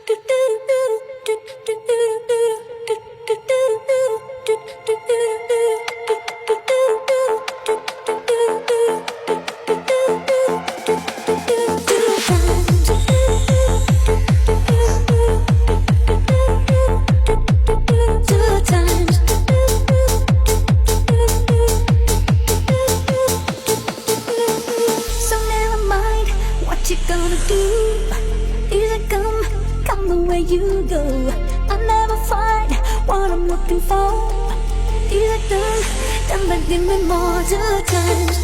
You gonna do? Easy come the way you go. I never find what I'm looking for. Easy done, but give me more. 2 times.